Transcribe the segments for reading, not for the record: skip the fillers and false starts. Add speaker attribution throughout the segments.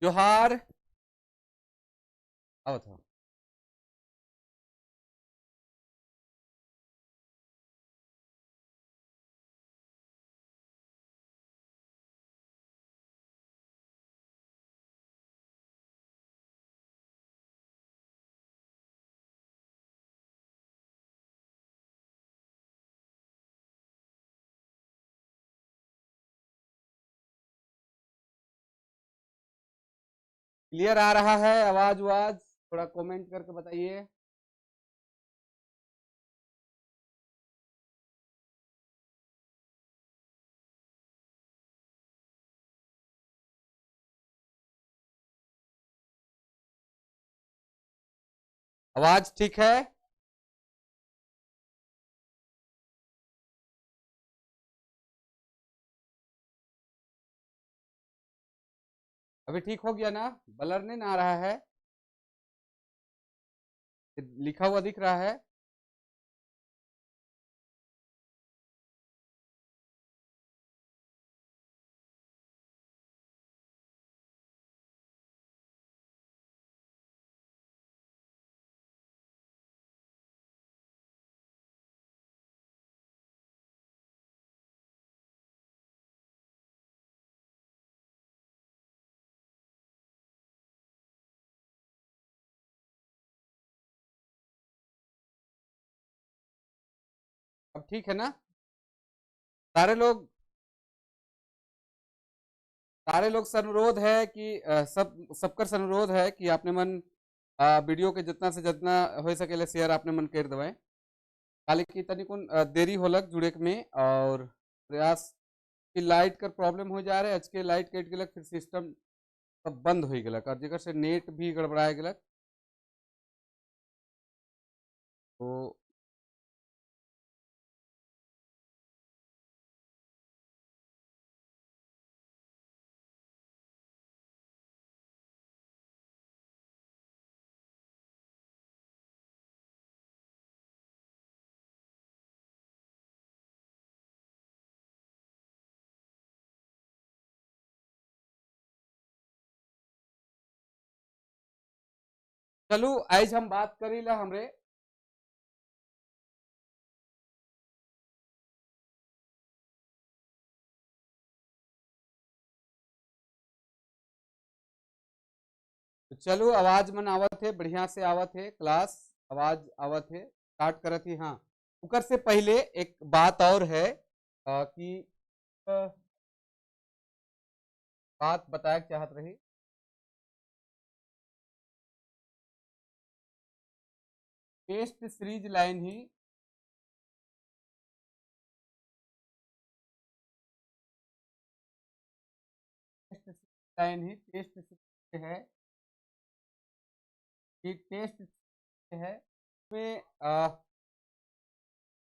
Speaker 1: जोहार। आओ था। क्लियर आ रहा है आवाज वाज? थोड़ा कमेंट करके बताइए। आवाज ठीक है? अभी ठीक हो गया ना? ब्लर नहीं ना आ रहा है? लिखा हुआ दिख रहा है? अब ठीक है ना? सारे लोग सारे लोग से अनुरोध है कि सबकर से अनुरोध है कि आपने मन वीडियो के जितना से जितना हो सके शेयर आपने मन कर दवाएं। खाली की तनिकुन देरी होलक जुड़े के में और प्रयास की लाइट कर प्रॉब्लम हो जा रहे आज के लाइट कट गलक फिर सिस्टम सब बंद हो गलक और जेकर से नेट भी गड़बड़ा गलक। तो चलो आज हम बात करी ला हमरे। तो चलो आवाज मन आवत है बढ़िया से आवत है क्लास। आवाज आवत है स्टार्ट करत ही हाँ। उकर से पहले एक बात और है कि अ, बात बताया चाहत रही। टेस्ट सीरीज लाइन ही टेस्ट सीरीज लाइन ही टेस्ट सीरीज है कि टेस्ट है में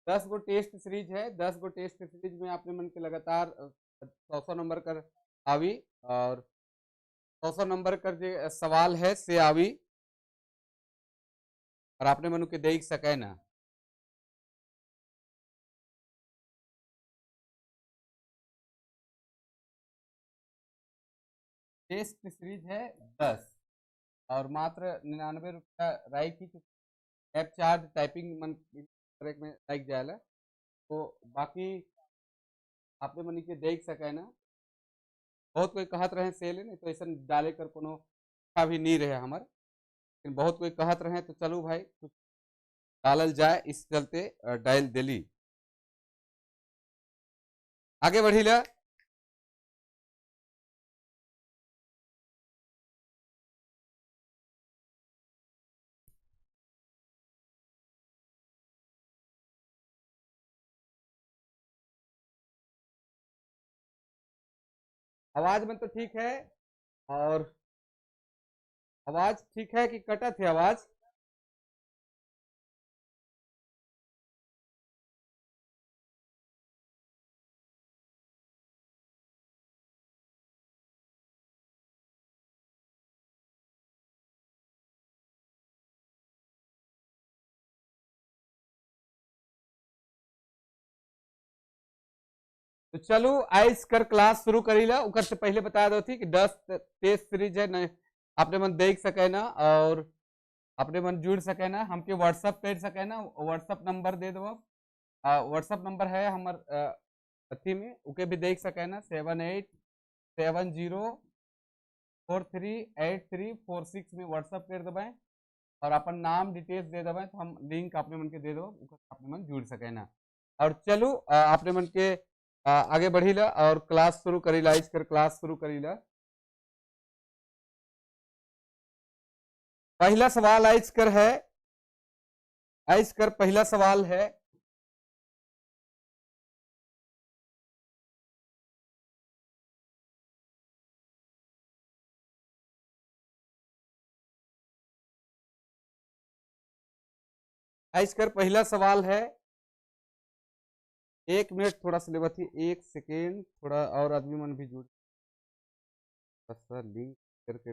Speaker 1: 10 गो टेस्ट सीरीज है। 10 गो टेस्ट सीरीज में आपने मन के लगातार 100 नंबर कर आवी और 100 नंबर कर जे सवाल है से आवी और आपने मनु के देख सके ना। टेस्ट सीरीज है 10 और मात्र 99 रुपया राय की ऐप चार्ज टाइपिंग मन में लाइक जाएला। तो बाकी आपने मनी के देख सके ना। बहुत कोई कहत रहे सेल है नहीं तो ऐसा डाले कर कोनो अच्छा भी नहीं रहे हमार। लेकिन बहुत कोई कहत रहे तो चलो भाई कुछ डालल जाए इस चलते डायल दिली। आगे बढ़ी ला। आवाज में तो ठीक है और आवाज ठीक है कि कटत है आवाज? तो चलो आइस कर क्लास शुरू करी ला। उकर से पहले बता दो थी कि 10 टेस्ट सीरीज है न, आपने मन देख सके ना और अपने मन जुड़ सके ना, हमके व्हाट्सअप कर सके ना। व्हाट्सअप नंबर दे दो। व्हाट्सअप नंबर है हमार अथी में, उके भी देख सके ना 7870438346 में व्हाट्सअप कर देवे और अपन नाम डिटेल्स दे देवे तो हम लिंक अपने मन के दे दो, अपने मन जुड़ सके ना। और चलो अपने मन के आगे बढ़ी ला और क्लास शुरू करी ला। इसकर क्लास शुरू करी ला। पहला सवाल आइस कर है, आइस कर पहला सवाल है, आइस कर पहला सवाल है। 1 मिनट थोड़ा सा लेवा थी, 1 सेकेंड थोड़ा और आदमी मन भी जुड़ लिंक कर दे।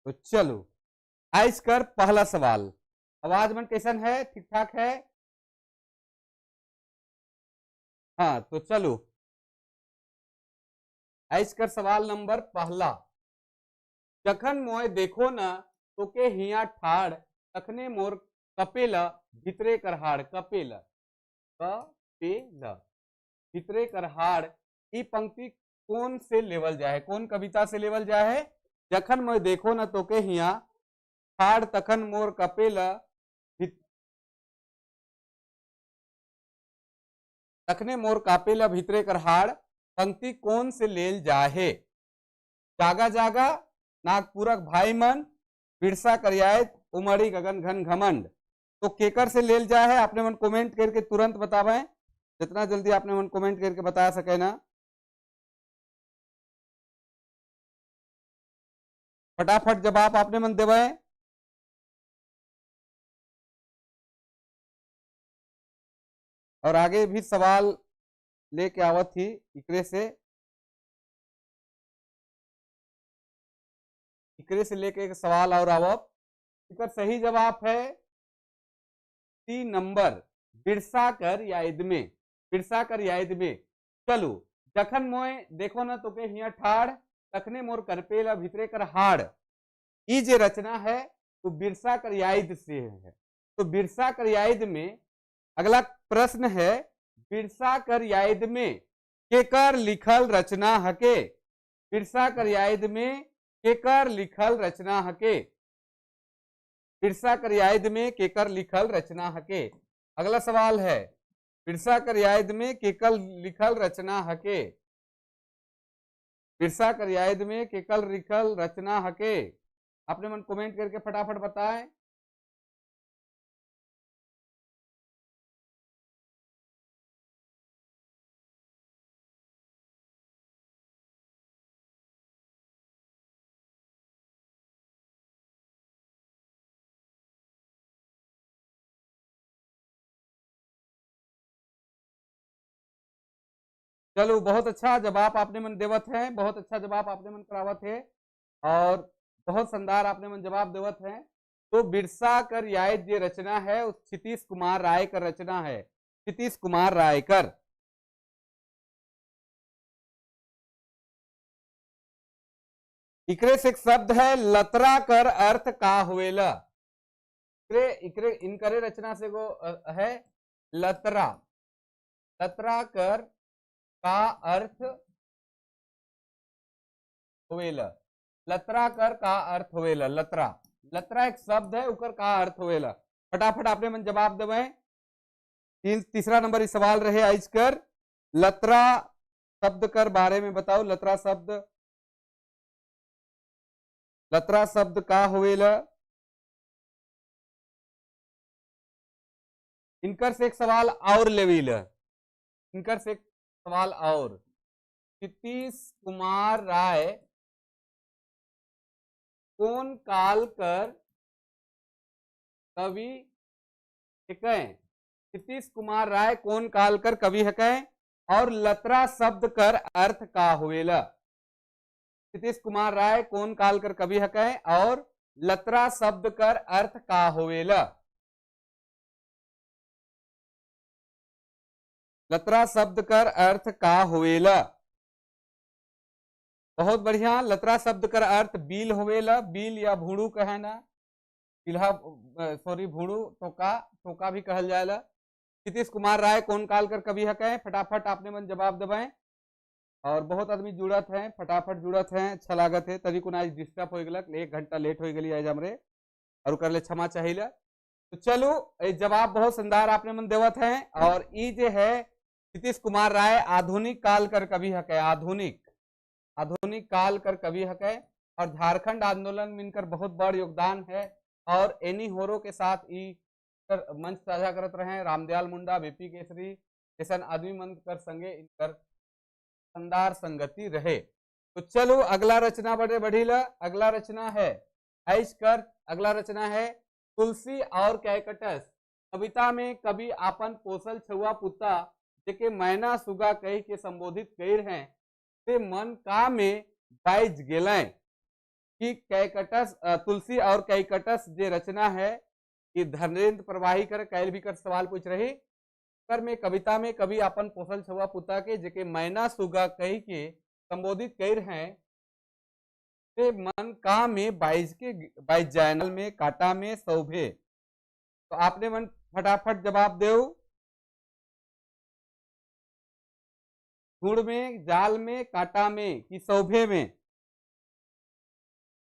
Speaker 1: तो चलो आइस कर पहला सवाल। आवाज मन कैसन है, ठीक ठाक है? हाँ तो चलो आइस कर सवाल नंबर पहला। जखन मोय देखो न तो के हिया ठाड़, तखने मोर कपेला भितरे करहाड़। कपेला कपेला भितरे करहाड़, ई पंक्ति कौन से लेवल जाए, कौन कविता से लेवल जाए? जखन मोय देखो न तो के हिया ठाड़, तखन मोर कपेला तखने मोर कापेला भितरे करहाड़, पंक्ति कौन से लेल जाहे? जागा जागा, नागपुरक भाई मन, बिरसा करियायत, उमड़ी गगन घन घमंड। तो केकर से लेल जाए है आपने मन कमेंट करके तुरंत बतावे, जितना जल्दी आपने मन कमेंट करके बता सके ना फटाफट जवाब आपने मन देवे। और आगे भी सवाल लेके आवत थी इकरे से लेके एक सवाल और आवत। इसका सही जवाब है 3 नंबर, बिरसा कर याद में। बिरसा कर याद में। चलो जखन मोय देखो ना तो के हिया ठाड़, तखने मोर करपेला भितरे कर हाड़, ये जे रचना है तो बिरसा कर याद से है। तो बिरसा कर याद में अगला प्रश्न है, बिरसा कर याद में केकर लिखल रचना हके? बिरसा कर याद में केकर लिखल रचना हके? बिरसा कर याद में केकर लिखल रचना हके? अगला सवाल है, बिरसा कर याद में केकर लिखल रचना हके? बिरसा कर याद में केकर लिखल रचना हके? आपने मन कमेंट करके फटाफट बताएं। चलो बहुत अच्छा जवाब आपने मन देवत है, बहुत अच्छा जवाब आपने मन करावत है और बहुत शानदार आपने मन जवाब देवत है। तो बिरसा कर याद ये रचना है उस क्षितिश कुमार राय कर रचना है, क्षितिश कुमार राय कर। इकरे से एक शब्द है लतरा कर अर्थ का हुएला। इकरे इकरे इनकरे रचना से को है लतरा। लतरा कर का अर्थ होवेला। लतरा कर का अर्थ होवेला। लतरा, लतरा एक शब्द है, उकर का अर्थ होवेला। फटाफट आपने मन जवाब देवे। तीसरा नंबर इस सवाल रहे आज कर, लतरा शब्द कर बारे में बताओ। लतरा शब्द, लतरा शब्द का होवेला? इनकर से एक सवाल और लेविल, इनकर से एक सवाल और। क्षितिश कुमार राय कौन काल कर कवि है? क्षितिश कुमार राय कौन काल कर कवि है? और लतरा शब्द कर अर्थ का होवेला। नीतीश कुमार राय कौन काल कर कवि हकै और लतरा शब्द कर अर्थ का होवेला। लतरा शब्द कर अर्थ का होवेला। बहुत बढ़िया। लतरा शब्द कर अर्थ बील होवेला, बील या भूड़ू कहना, बिल्हा सॉरी भूड़ू टोका भी कहल जाएला। नीतीश कुमार राय कौन काल कर कवि हकै, फटाफट आपने मन जवाब दबाएं। और बहुत आदमी जुड़त हैं, फटाफट जुड़त हैं, अच्छा लागत है। तभी को आज डिस्टर्ब हो गलक, 1 घंटा लेट हो गई आज हमरे, और कर ले क्षमा चाहिए। तो चलो जवाब बहुत शानदार आपने मन देवत हैं। और ई जे है नीतीश कुमार राय आधुनिक काल कर कवि हकै, आधुनिक काल कर कवि हकै। और झारखंड आंदोलन में इनकर बहुत बड़ योगदान है। और एनी होरो के साथ मंच साझा करत रहे, रामदयाल मुंडा, बीपी केसरी जैसा आदमी मन कर संगे इनकर शानदार संगति रहे। तो चलो अगला रचना बढ़ीला। अगला रचना है अगला रचना है तुलसी और कैकटस। कविता में कवि आपन पोसल छुआ पुता जेके मैना सुगा कही के संबोधित कर हैं, ते मन का में बाइज गेलें कि कैकटस तुलसी और कैकटस जे रचना है कि धर्मेंद्र प्रवाही कर कैल भी कर सवाल पूछ रही कर में कविता में कवि अपन पोसल छुआ पुता के जेके मैना सुगा कही के संबोधित कर हैं, ते मन का में बाइज जैनल में काटा में शोभे। तो आपने मन फटाफट जवाब दो। गुड़ में, जाल में, काटा में कि शोभे में,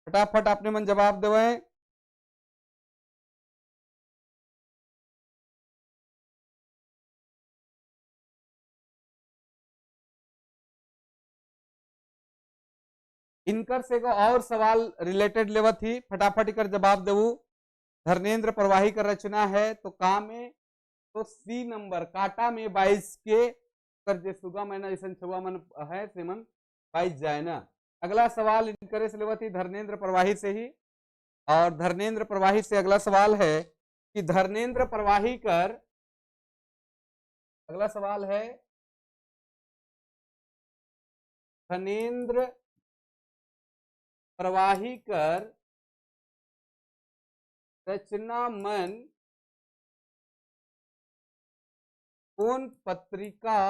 Speaker 1: फटाफट आपने मन जवाब देवें। इनकर से को और सवाल रिलेटेड लेवल थी, फटाफट कर जवाब देवू। धर्मेंद्र प्रवाही का रचना है तो का में, तो सी नंबर काटा में 22 के कर जे सुगा मैना जैसे छुआ मन है सेमन 22 जाए ना। अगला सवाल इनकरे से लेवत थी धर्मेंद्र प्रवाही से ही। और धर्मेंद्र प्रवाही से अगला सवाल है कि धर्मेंद्र प्रवाही कर, अगला सवाल है धर्मेंद्र प्रवाही कर रचना मन कौन पत्रिका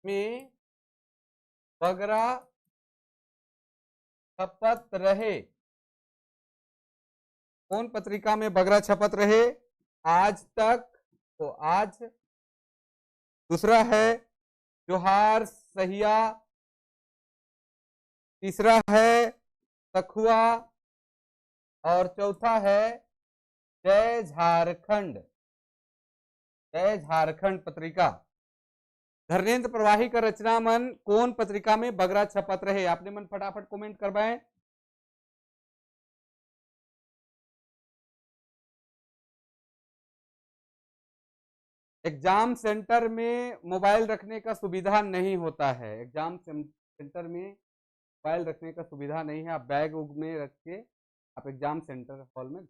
Speaker 1: में बगरा छपत रहे। कौन पत्रिका में बगरा छपत रहे? आज तक, तो आज। दूसरा है जोहार सहिया। तीसरा है सखुआ। और चौथा है जय झारखंड, जय झारखंड पत्रिका। धर्मेंद्र प्रवाही का रचना मन कौन पत्रिका में बगरा छपत रहे? आपने मन फटाफट कमेंट करवाएं। एग्जाम सेंटर में मोबाइल रखने का सुविधा नहीं होता है, एग्जाम सेंटर में मोबाइल रखने का सुविधा नहीं है। आप बैग उग में रख के आप एग्जाम सेंटर हॉल में।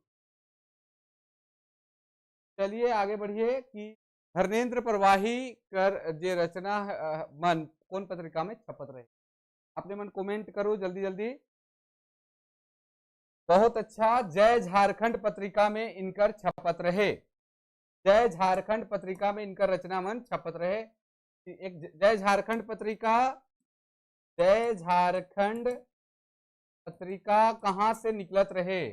Speaker 1: चलिए आगे बढ़िए कि धर्मेंद्र प्रवाही कर जे रचना मन कौन पत्रिका में छपत रहे? आपने मन कमेंट करो जल्दी जल्दी। बहुत अच्छा, जय झारखंड पत्रिका में इनकर छपत रहे। जय झारखंड पत्रिका में इनकर रचना मन छपत रहे। एक जय झारखंड पत्रिका, जय झारखंड पत्रिका कहां से निकलत रहे?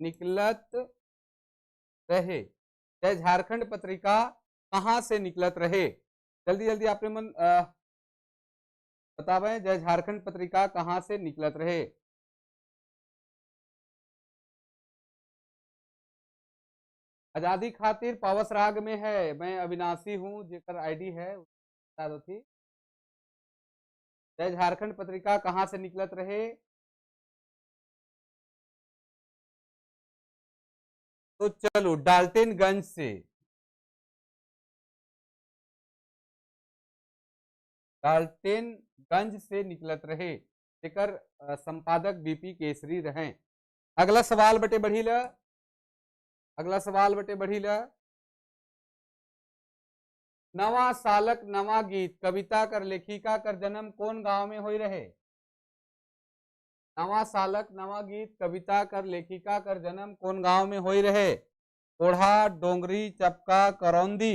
Speaker 1: निकलत रहे। जय झारखंड पत्रिका कहां से निकलत रहे? जल्दी जल्दी आपने मन बतावें, जय झारखंड पत्रिका कहां से निकलत रहे? आजादी खातिर पावस राग में है। मैं अविनाशी हूं जेकर आईडी है थी। जय झारखंड पत्रिका कहां से निकलत रहे? तो चलो डाल्टनगंज से, डाल्टनगंज से निकलत रहे। जेकर संपादक बीपी केसरी रहे। अगला सवाल बटे बढ़ी ला। अगला सवाल बेटे बढ़ी ला। नवा सालक नवा गीत कविता कर लेखिका कर जन्म कौन गांव में होई रहे? नवा सालक नवा गीत कविता कर लेखिका कर जन्म कौन गांव में होई रहे? कोढ़ा, डोंगरी, चपका, करौंदी।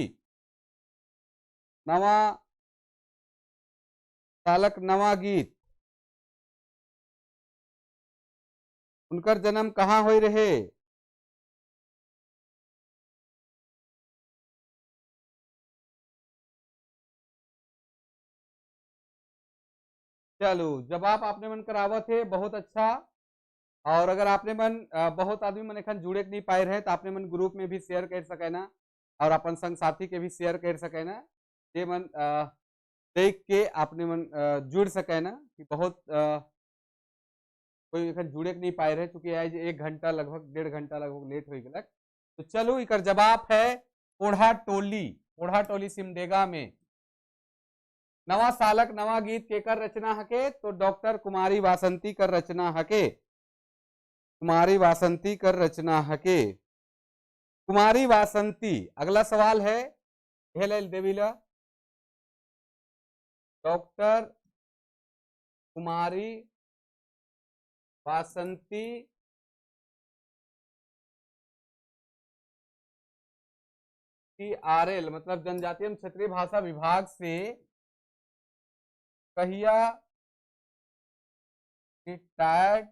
Speaker 1: नवा सालक नवा गीत उनकर जन्म कहाँ होई रहे? चलो जवाब आपने मन करावत है, बहुत अच्छा। और अगर आपने मन बहुत आदमी मन एखन जुड़े के नहीं पाए रहे तो आपने मन ग्रुप में भी शेयर कर सके ना, और अपन संग साथी के भी शेयर कर सके ना, ये मन देख के आपने मन जुड़ सके ना कि बहुत कोई एखन जुड़े के नहीं पाए रहे, चूंकि आज 1 घंटा लगभग 1.5 घंटा लगभग लेट हो गलक। तो चलो इकर जवाब है ओढ़ा टोली। ओढ़ा टोली सिमडेगा में। नवा सालक नवा गीत केकर रचना हके? तो डॉक्टर कुमारी वासंती कर रचना हके। कुमारी वासंती कर रचना हके। कुमारी वासंती। अगला सवाल है देवीला। डॉक्टर कुमारी वासंती TRL मतलब जनजातीय एवं क्षेत्रीय भाषा विभाग से कहिया रिटायर्ड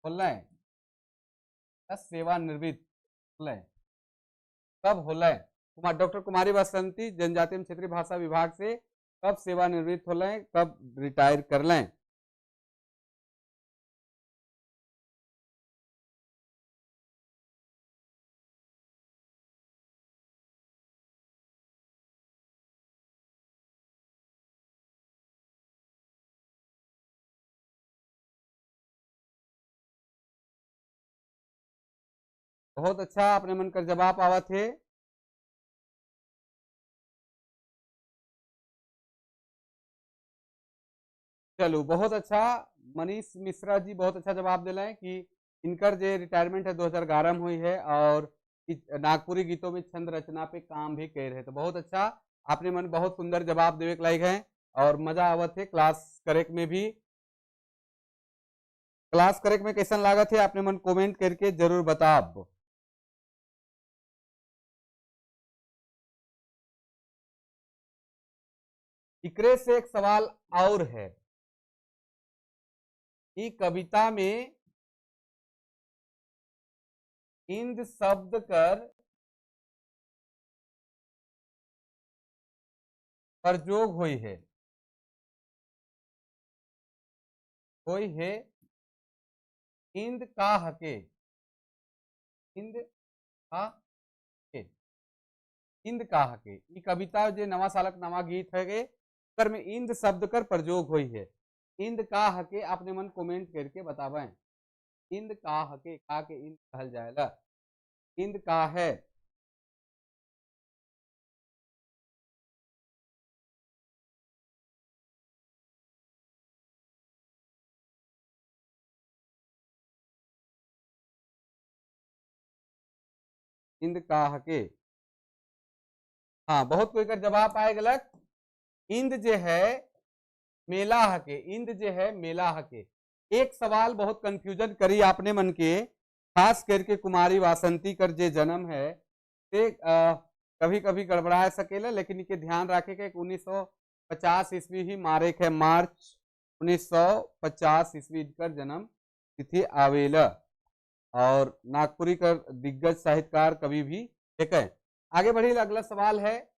Speaker 1: होलें? सेवानिवृत्त होलें? कब होलें? डॉक्टर कुमारी वासंती जनजातीय एवं क्षेत्रीय भाषा विभाग से कब सेवानिवृत्त होलें, कब रिटायर कर लें? बहुत अच्छा, आपने मन कर जवाब आवत है। चलो बहुत अच्छा, मनीष मिश्रा जी बहुत अच्छा जवाब दिला है कि इनकर जो रिटायरमेंट है 2011 में हुई है, और नागपुरी गीतों में छंद रचना पे काम भी कर रहे। तो बहुत अच्छा, आपने मन बहुत सुंदर जवाब देवे के लायक है, और मजा आवत है क्लास करे में भी। क्लास करे में कैसन लागत है आपने मन कमेंट करके जरूर बताब। इकरे से एक सवाल और है कि कविता में इंद शब्द कर प्रयोग हुई है। हुई है इंद का हके। इंद का हके। इंद का हके। ये कविता जो नवा सालक नवा गीत है कर में इंद शब्द कर प्रयोग हुई है। इंद का हके आपने मन कमेंट करके बतावें। इंद का हके, का के इंद कहल जाएगा। इंद का है। इंद का हके। हाँ बहुत कोई कर जवाब आए गलत। इंद जो है मेला हके। इंद जो है मेला हके। एक सवाल बहुत कंफ्यूजन करी आपने मन के, खास करके कुमारी वासंती कर जे जन्म है ते कभी कभी गड़बड़ा सकेला, लेकिन इनके ध्यान रखे के 1950 ईस्वी ही मारे के मार्च 1950 ईस्वी कर जन्म तिथि आवेला, और नागपुरी कर दिग्गज साहित्यकार कवि भी एक है। आगे बढ़ी, अगला सवाल है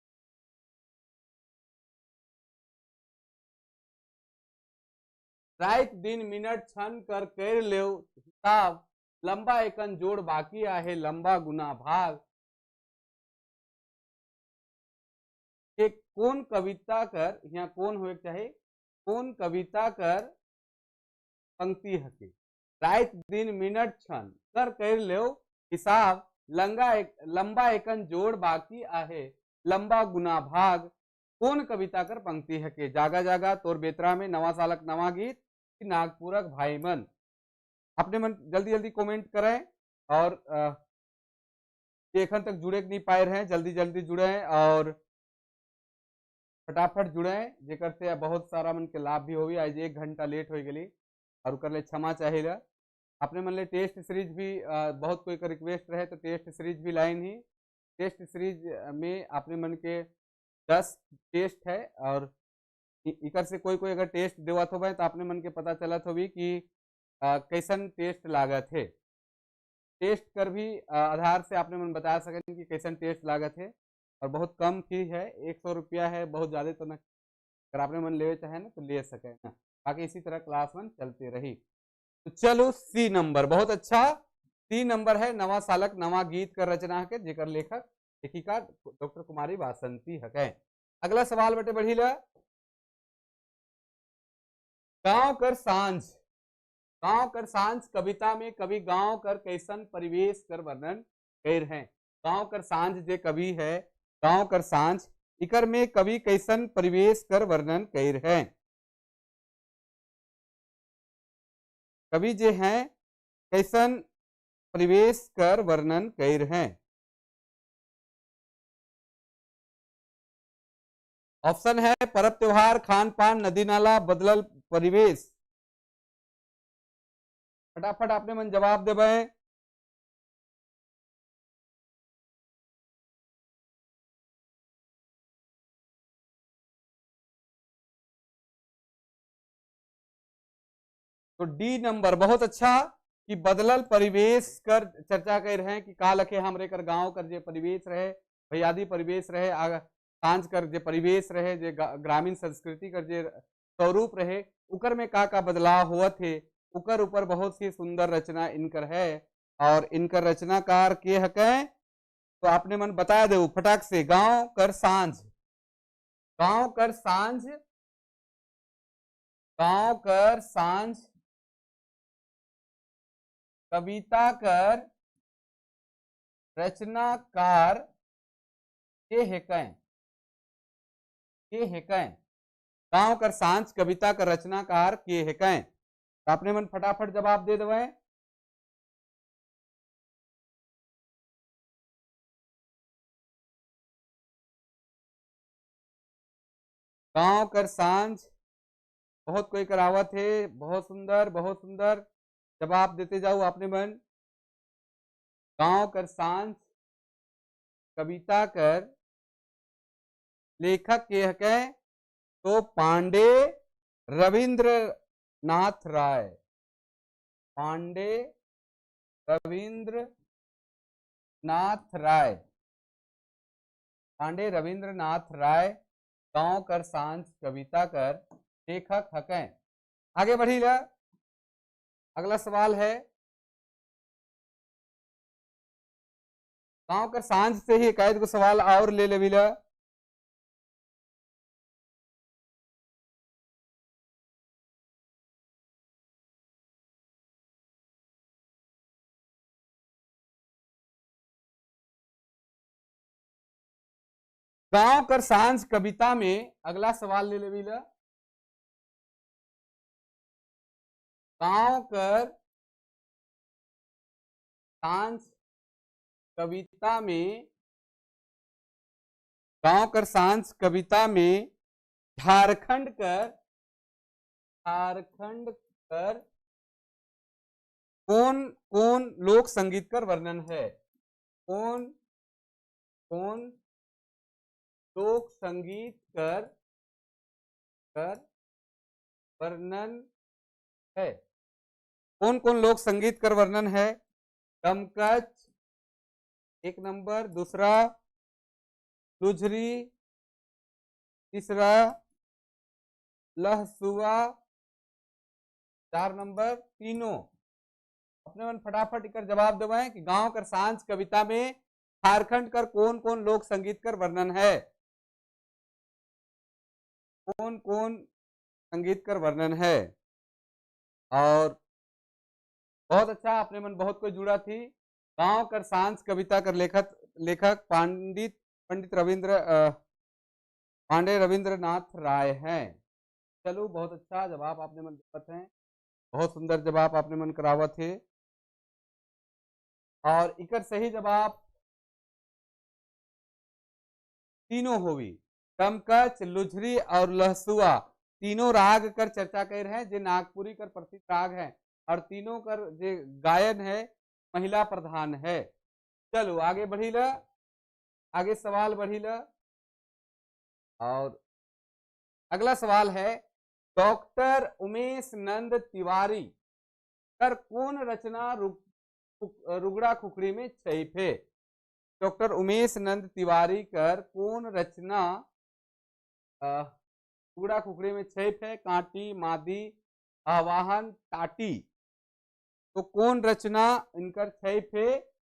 Speaker 1: रात दिन मिनट क्षण कर ले हिसाब, लंबा एकन जोड़ बाकी आहे लंबा गुना भाग। एक कौन कविता कर, यहाँ कौन हो चाहे कौन कविता कर पंक्ति हके? रात दिन मिनट क्षण कर ले हिसाब, लंबा एकन जोड़ बाकी आहे लंबा गुना भाग। कौन कविता कर पंक्ति हके? जागा जागा तोर बेतरा में नवा सालक नवा गीत, नागपुरक भाईमन। अपने मन जल्दी जल्दी कमेंट करें और लेखन तक जुड़े नहीं पाए रहे, जल्दी जल्दी जुड़े और फटाफट जुड़े, जेकर से बहुत सारा मन के लाभ भी होगी। आज 1 घंटा लेट हो गई और कर ले क्षमा चाहिए। अपने मन ले टेस्ट सीरीज भी बहुत कोई का रिक्वेस्ट रहे तो टेस्ट सीरीज भी लाइन ही। टेस्ट सीरीज में अपने मन के 10 टेस्ट है और इकर से कोई कोई अगर टेस्ट देवत हो तो अपने मन के पता चलत होगी कि कैसन टेस्ट लागत है। टेस्ट कर भी आधार से आपने मन बता सकें कि कैसन टेस्ट लागत है और बहुत कम फी है, 100 रुपया है, बहुत ज़्यादा तो ना। अगर आपने मन ले चाहे ना तो ले सके ना, बाकी इसी तरह क्लास 1 चलती रही। तो चलो सी नंबर बहुत अच्छा। सी नंबर है नवा सालक नवा गीत का रचना है जेकर लेखक लेखिका डॉक्टर कुमारी वासंती है। अगला सवाल बटे बढ़ी ला। गांव कर सांझ, गांव कर सांझ कविता में कवि गांव कर कैसन परिवेश कर वर्णन कर हैं। गांव कर सांझ जे कवि है, गांव कर सांझ इकर में कवि कैसन परिवेश कर वर्णन कर हैं। कवि जे हैं कैसन परिवेश कर वर्णन कर हैं। ऑप्शन है पर्व त्योहार, खान पान, नदी नाला, बदलल परिवेश। फटाफट आपने मन जवाब देवे। तो डी नंबर बहुत अच्छा कि बदलल परिवेश कर चर्चा कर रहे हैं कि का लखे हमरे कर गांव कर जे परिवेश रहे, भैयादी परिवेश रहे, सांझ कर जे परिवेश रहे, जे ग्रामीण संस्कृति कर जे स्वरूप रहे, उकर में का बदलाव हुआ थे, उकर ऊपर बहुत सी सुंदर रचना इनकर है। और इनकर रचनाकार के हके तो आपने मन बता दो फटाक से। गांव कर सांझ, गांव कर सांझ, गांव कर सांझ कविता कर रचनाकार के हेकैं, के हेकैं। गांव कर सांझ कविता कर रचनाकार के हेकैं। तो आपने मन फटाफट जवाब दे देवे। गांव कर सांझ बहुत कोई करावत है, बहुत सुंदर बहुत सुंदर जवाब देते जाओ आपने मन। गांव कर सांझ कविता कर लेखक के हके तो पांडे रविंद्रनाथ राय, पांडे रविंद्रनाथ राय, पांडे रविंद्रनाथ राय गांव कर सांझ कविता कर लेखक हकें। आगे बढ़ी ला। अगला सवाल है गांव कर सांझ से ही एक को सवाल और ले लेविला। गांव कर सांझ कविता में अगला सवाल ले लेविला। गांव कर सांझ कविता में, गांव कर सांझ कविता में झारखंड कर, झारखंड कर कौन कौन लोक संगीत कर वर्णन है। कौन कौन लोक संगीत कर कर वर्णन है। कौन कौन लोक संगीत कर वर्णन है। दमकच एक नंबर, दूसरा लुझरी, तीसरा लहसुआ, 4 नंबर तीनों। अपने मन फटाफट इकर जवाब देवे कि गांव कर सांझ कविता में झारखंड कर कौन कौन लोक संगीत कर वर्णन है। कौन कौन संगीत कर वर्णन है। और बहुत अच्छा अपने मन बहुत कोई जुड़ा थी। गांव कर सांझ कविता कर लेखक लेखक पंडित रविंद्र पांडे रविंद्रनाथ राय हैं। चलो बहुत अच्छा जवाब आपने मन दिया है। बहुत सुंदर जवाब आपने मन करावत है। और इकर सही जवाब तीनों होवी। दमकच, लुझरी और लहसुआ तीनों राग कर चर्चा कर रहे हैं, जे नागपुरी कर प्रसिद्ध राग है और तीनों कर जे गायन है महिला प्रधान है। चलो आगे बढ़ी ल, आगे सवाल बढ़ी ल। और अगला सवाल है, डॉक्टर उमेश नंद तिवारी कर कौन रचना रुगड़ा खुखड़ी में छईफे। डॉक्टर उमेश नंद तिवारी कर कौन रचना रुगड़ा खुखड़ी में छईफे। कांटी, मादी, आवाहन, टाटी, तो कौन रचना इनकर छईफे।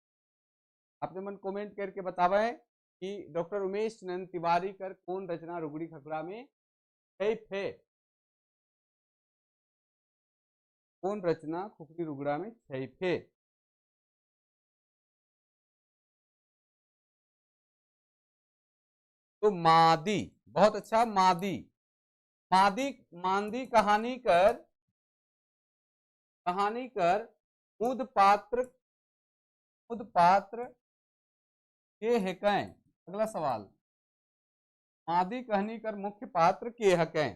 Speaker 1: अपने मन कमेंट करके बतावे कि डॉक्टर उमेश नंद तिवारी कर कौन रचना रुगड़ी खखड़ा में छईफे। कौन रचना खुखड़ी रुगड़ा में छईफे। तो मादी, बहुत अच्छा, मादी। मादी मांदी कहानी कर मुद पात्र के हकै। अगला सवाल, मादी कहनी कर मुख्य पात्र के हकै।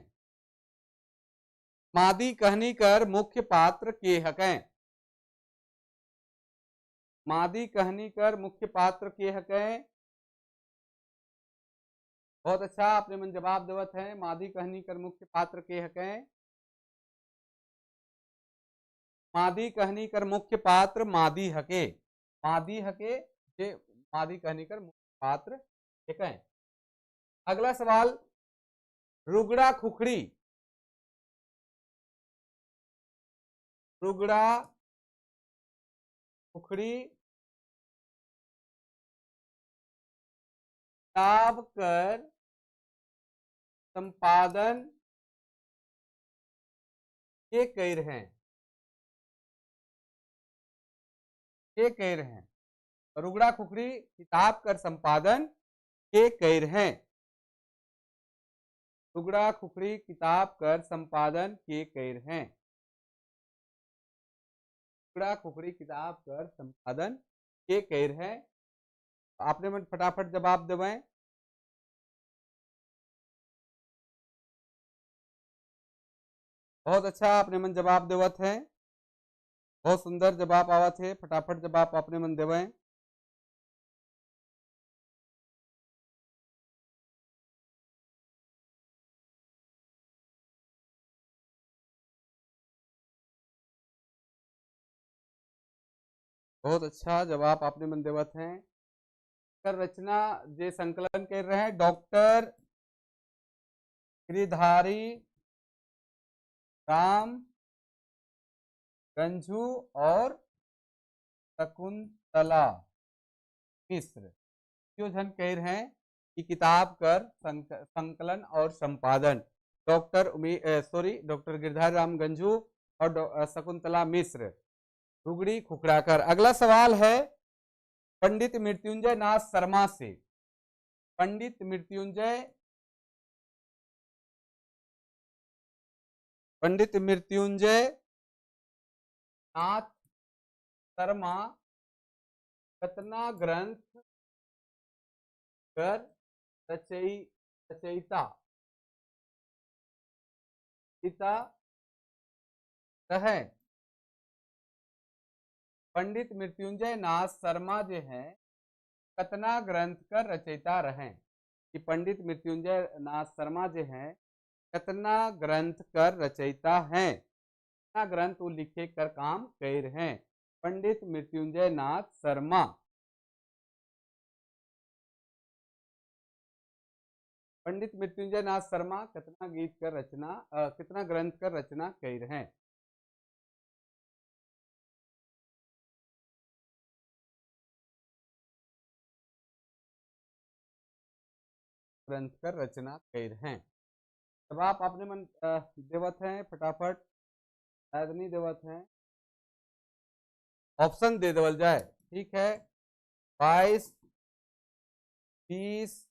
Speaker 1: मादी कहनी कर मुख्य पात्र के हकै। मादी कहनी कर मुख्य पात्र के हकै। बहुत अच्छा, आपने मन जवाब देवत है। मादी कहनी कर मुख्य पात्र के हकै। मादी कहनी कर मुख्य पात्र मादी हके। मादी हके जे मादी कहनी कर मुख्य पात्र हकै। अगला सवाल, रुगड़ा खुखड़ी। रुगड़ा खुखड़ी किताब कर संपादन के कर हैं। के कर हैं। रुगड़ा खुखड़ी किताब कर संपादन के कर हैं। रुगड़ा खुखड़ी किताब कर संपादन के कर हैं। रुगड़ा खुखड़ी किताब कर संपादन के कर हैं। आपने मन फटाफट जवाब देवें। बहुत अच्छा, आपने मन जवाब देवत है। बहुत सुंदर जवाब आवत है। फटाफट जवाब आपने मन देवें। बहुत अच्छा जवाब आपने मन देवत है। कर रचना जे संकलन कर रहे हैं डॉक्टर गिरिधारी राम गंझू और शकुंतला मिश्र जो जन कह रहे हैं कि किताब कर संकलन और संपादन डॉक्टर गिरधारी राम गंझू और शकुंतला मिश्र रुगड़ी खुखड़ाकर। अगला सवाल है पंडित मृत्युंजय नाथ शर्मा से। पंडित मृत्युंजय नाथ शर्मा कतना ग्रंथ कर रचयिता है। पंडित मृत्युंजय नाथ शर्मा जो है कतना ग्रंथ कर रचयिता रहे। कि पंडित मृत्युंजय नाथ शर्मा जो है कतना ग्रंथ कर रचयिता हैं। कितना ग्रंथ वो लिखे कर काम कर हैं। पंडित मृत्युंजय नाथ शर्मा। पंडित मृत्युंजय नाथ शर्मा कितना गीत कर रचना कितना ग्रंथ कर रचना कर हैं। ग्रंथ कर रचना कर हैं। जवाब आपने मन देवत हैं फटाफट, शायद नहीं देवत हैं। ऑप्शन दे देवल जाए, ठीक है। 22, 20,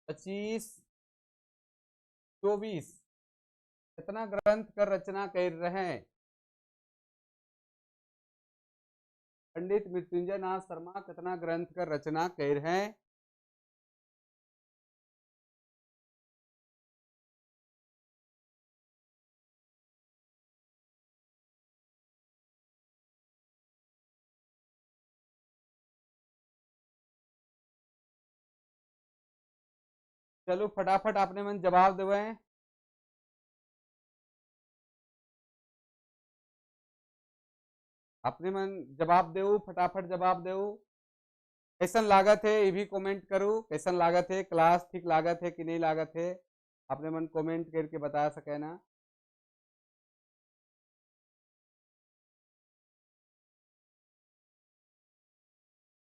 Speaker 1: 25, 24, कितना ग्रंथ कर रचना कर रहे हैं? पंडित मृत्युंजय नाथ शर्मा कितना ग्रंथ कर रचना कर हैं? चलो फटाफट आपने मन जवाब देवे। अपने मन जवाब देऊ, फटाफट जवाब देऊ। कैसन लागत है ये भी कमेंट करू। कैसन लागत है, क्लास ठीक लागत है कि नहीं लागत है, अपने मन कमेंट करके बता सके ना।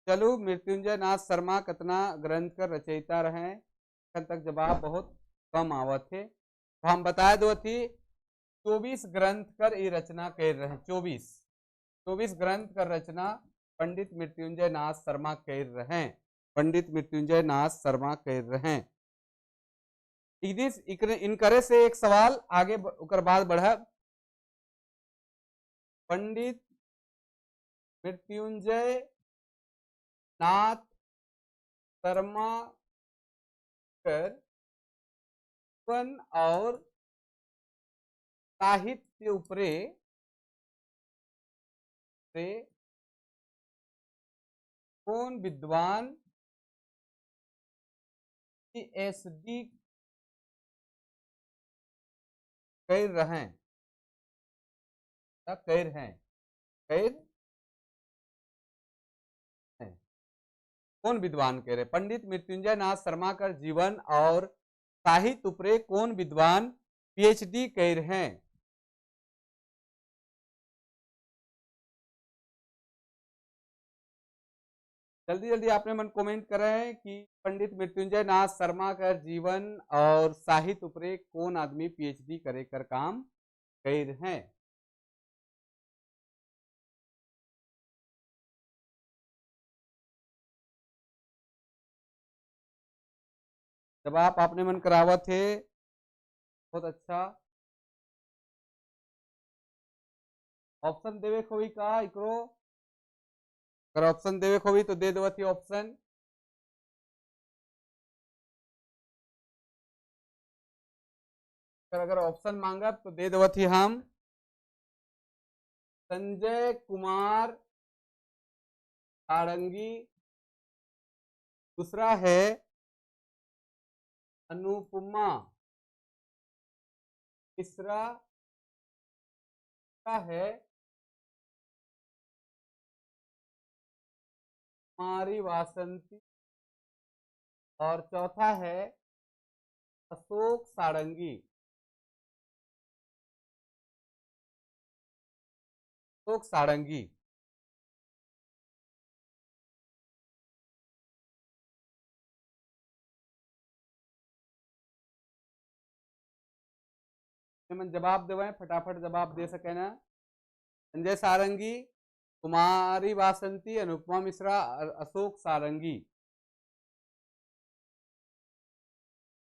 Speaker 1: चलो मृत्युंजय नाथ शर्मा कितना ग्रंथ कर रचयिता रहे? तक जवाब बहुत कम आवत है, तो हम बताए दो थी 24 ग्रंथ कर ये रचना कर रहे हैं। 24 ग्रंथ कर रचना पंडित मृत्युंजय नाथ शर्मा कर रहे हैं। पंडित मृत्युंजय नाथ शर्मा कर रहे हैं। इनकरे से एक सवाल आगे उकर बाद बढ़। पंडित मृत्युंजय नाथ शर्मा कर वन और साहित्य उपरे से कौन विद्वान पीएचडी कर रहे हैं? कर हैं, कर हैं। कौन विद्वान कह रहे? पंडित मृत्युंजय नाथ शर्मा का जीवन और साहित्य उपरे कौन विद्वान पीएचडी कर हैं? जल्दी जल्दी आपने मन कमेंट करे हैं कि पंडित मृत्युंजय नाथ शर्मा का जीवन और साहित्य उपरे कौन आदमी पीएचडी करे कर काम कर हैं? जवाब आपने मन करावत है, बहुत अच्छा। ऑप्शन देवे खोई का इकरो, अगर ऑप्शन देवे खोई तो दे देवती ऑप्शन। अगर ऑप्शन मांगा तो दे देवती हम। संजय कुमार सारंगी, दूसरा है अनुपमा, तीसरा है कुमारी वासंती, और चौथा है अशोक सारंगी। अशोक सारंगी। मन जवाब देवे, फटाफट जवाब दे सके ना। संजय सारंगी, कुमारी वासंती, अनुपमा मिश्रा, अशोक सारंगी।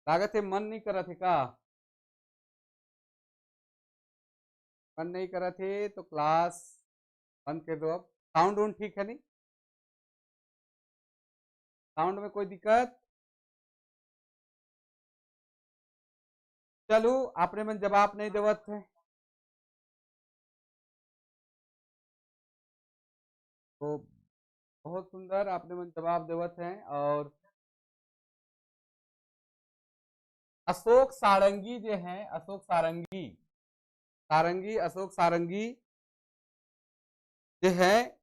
Speaker 1: लागत है मन नहीं करत है का? मन नहीं करत है तो क्लास बंद कर दो। अब साउंड उन ठीक है नहीं? साउंड में कोई दिक्कत? चलो आपने मन जवाब नहीं देवत है तो बहुत सुंदर आपने मन जवाब देवत हैं। और अशोक सारंगी जो है, अशोक सारंगी, अशोक सारंगी जो है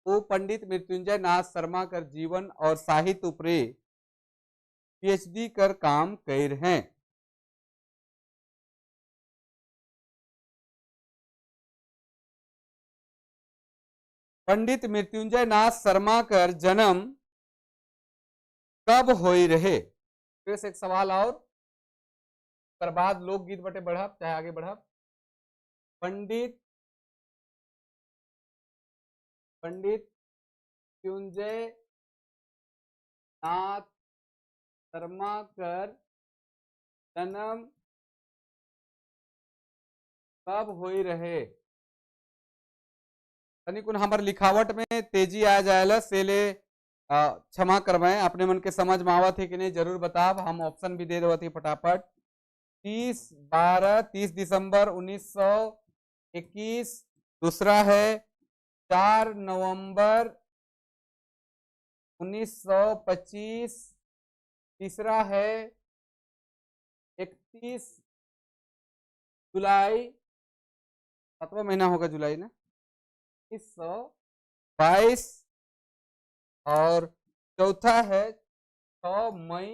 Speaker 1: वो पंडित मृत्युंजय नाथ शर्मा कर जीवन और साहित्य उपरे पीएचडी कर काम कर हैं। पंडित मृत्युंजय नाथ शर्मा कर जन्म कब होई रहे? फिर से एक सवाल और कर बाद लोकगीत बटे बढ़ब चाहे आगे बढ़ब। पंडित मृत्युंजय नाथ शर्मा कर जन्म कब होई रहे तनिकुन हमार लिखावट में तेजी आ जाएला सेले क्षमा करवाएं अपने मन के समझ में आवत है कि नहीं जरूर बताब हम ऑप्शन भी दे देवत ही फटाफट 30 दिसंबर 1921 दूसरा है 4 नवंबर 1925 तीसरा है 31 जुलाई 7वां महीना होगा जुलाई ना 1922 और चौथा है 6 मई